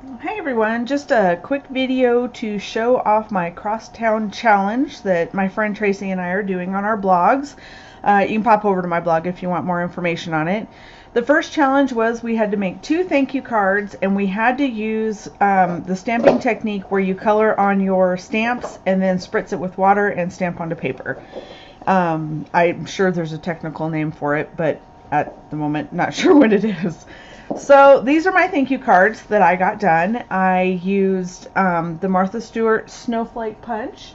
Hey everyone, just a quick video to show off my crosstown challenge that my friend Tracy and I are doing on our blogs. You can pop over to my blog if you want more information on it. The first challenge was we had to make 2 thank you cards, and we had to use the stamping technique where you color on your stamps and then spritz it with water and stamp onto paper. I'm sure there's a technical name for it, but at the moment not sure what it is. So these are my thank you cards that I got done. I used the Martha Stewart Snowflake Punch.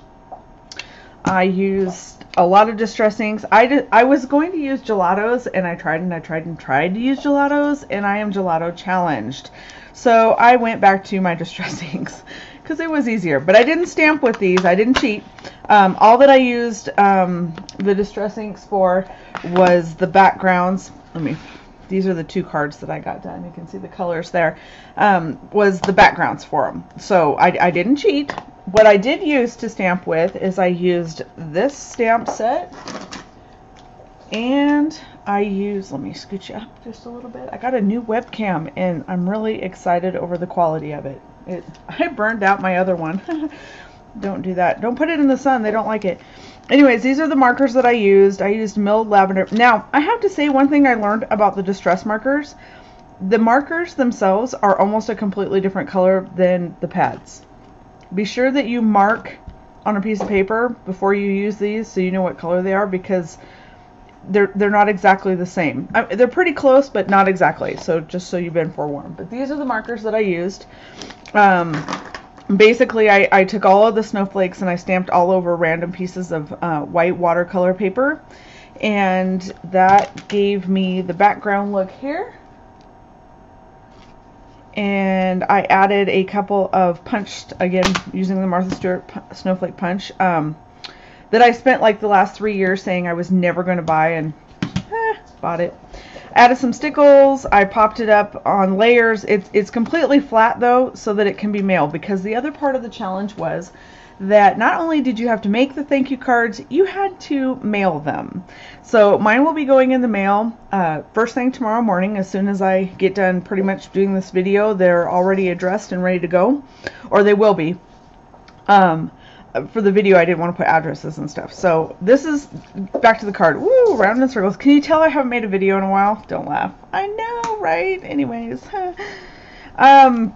I used a lot of distress inks. I was going to use gelatos, and I tried to use gelatos, and I am gelato challenged. So I went back to my distress inks because it was easier. But I didn't stamp with these. I didn't cheat. All that I used the distress inks for was the backgrounds. These are the 2 cards that I got done. You can see the colors there. Was the backgrounds for them. So I didn't cheat. What I did use to stamp with is I used this stamp set, and I used, let me scooch you up just a little bit. I got a new webcam, and I'm really excited over the quality of it. I burned out my other one. Don't do that. Don't put it in the sun. They don't like it. Anyways, these are the markers that I used. I used milled lavender. Now, I have to say one thing I learned about the distress markers. The markers themselves are almost a completely different color than the pads. Be sure that you mark on a piece of paper before you use these so you know what color they are, because they're not exactly the same. They're pretty close, but not exactly. So just so you've been forewarned. But these are the markers that I used. Basically, I took all of the snowflakes and I stamped all over random pieces of white watercolor paper, and that gave me the background look here. And I added a couple of punched, again using the Martha Stewart Snowflake Punch, that I spent like the last 3 years saying I was never going to buy, and bought it. Added some stickles. I popped it up on layers. It's completely flat though, so that it can be mailed, because the other part of the challenge was that not only did you have to make the thank you cards, you had to mail them. So mine will be going in the mail first thing tomorrow morning. As soon as I get done pretty much doing this video, they're already addressed and ready to go, or they will be. For the video, I didn't want to put addresses and stuff. So this is back to the card. Woo, round in circles. Can you tell I haven't made a video in a while? Don't laugh. I know, right? Anyways. I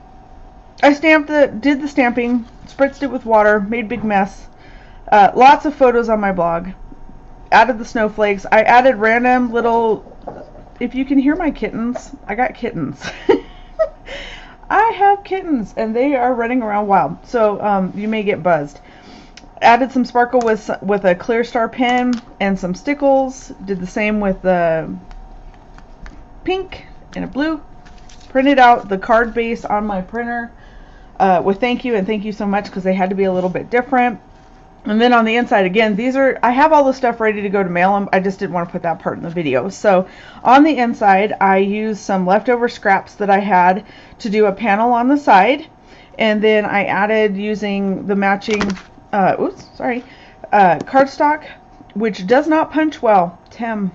did the stamping, spritzed it with water, made a big mess. Lots of photos on my blog. Added the snowflakes. I added random little, if you can hear my kittens, I got kittens. I have kittens, and they are running around wild. So you may get buzzed. Added some sparkle with a clear star pen and some stickles. Did the same with the pink and a blue. Printed out the card base on my printer with thank you and thank you so much, because they had to be a little bit different. And then on the inside, again, I have all the stuff ready to go to mail them. I just didn't want to put that part in the video. So on the inside, I used some leftover scraps that I had to do a panel on the side. And then I added, using the matching cardstock, which does not punch well. Tem.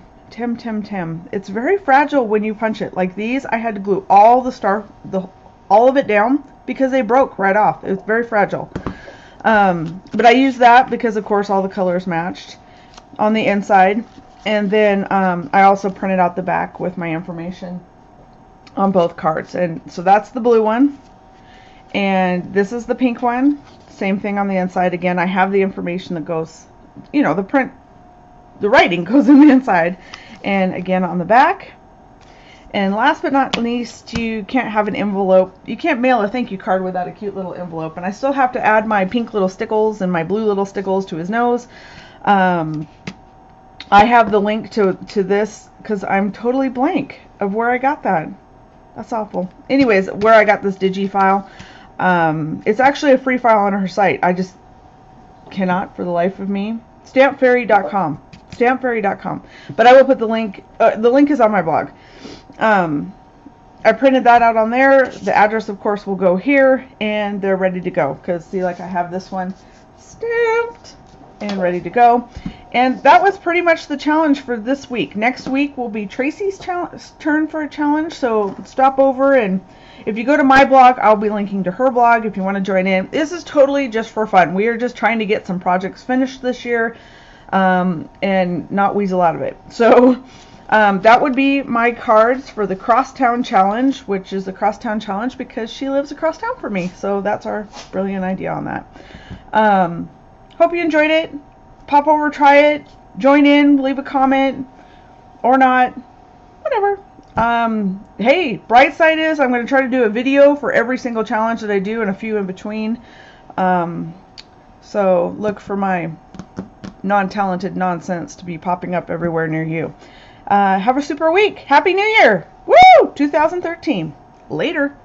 It's very fragile when you punch it. Like these, I had to glue all all of it down because they broke right off. It was very fragile. But I used that because, of course, all the colors matched on the inside. And then I also printed out the back with my information on both cards. And so that's the blue one. And this is the pink one. Same thing on the inside. Again, I have the information that goes, you know, the writing goes in the inside. And again on the back. And last but not least, you can't have an envelope. You can't mail a thank you card without a cute little envelope. And I still have to add my pink little stickles and my blue little stickles to his nose. I have the link to this because I'm totally blank of where I got that. That's awful. Anyways, where I got this digi file. It's actually a free file on her site. I just cannot for the life of me. Stampfairy.com. Stampfairy.com. But I will put the link. The link is on my blog. I printed that out on there. The address, of course, will go here, and they're ready to go. Because, see, like I have this one stamped and ready to go. And that was pretty much the challenge for this week. Next week will be Tracy's turn for a challenge, so stop over, and if you go to my blog, I'll be linking to her blog if you want to join in. This is totally just for fun. We are just trying to get some projects finished this year and not weasel out of it. So that would be my cards for the Crosstown Challenge, which is the Crosstown Challenge because she lives across town from me. So that's our brilliant idea on that. Hope you enjoyed it. Pop over, try it, join in, leave a comment, or not, whatever. Hey, bright side is I'm going to try to do a video for every single challenge that I do and a few in between. So look for my non-talented nonsense to be popping up everywhere near you. Have a super week. Happy New Year. Woo! 2013. Later.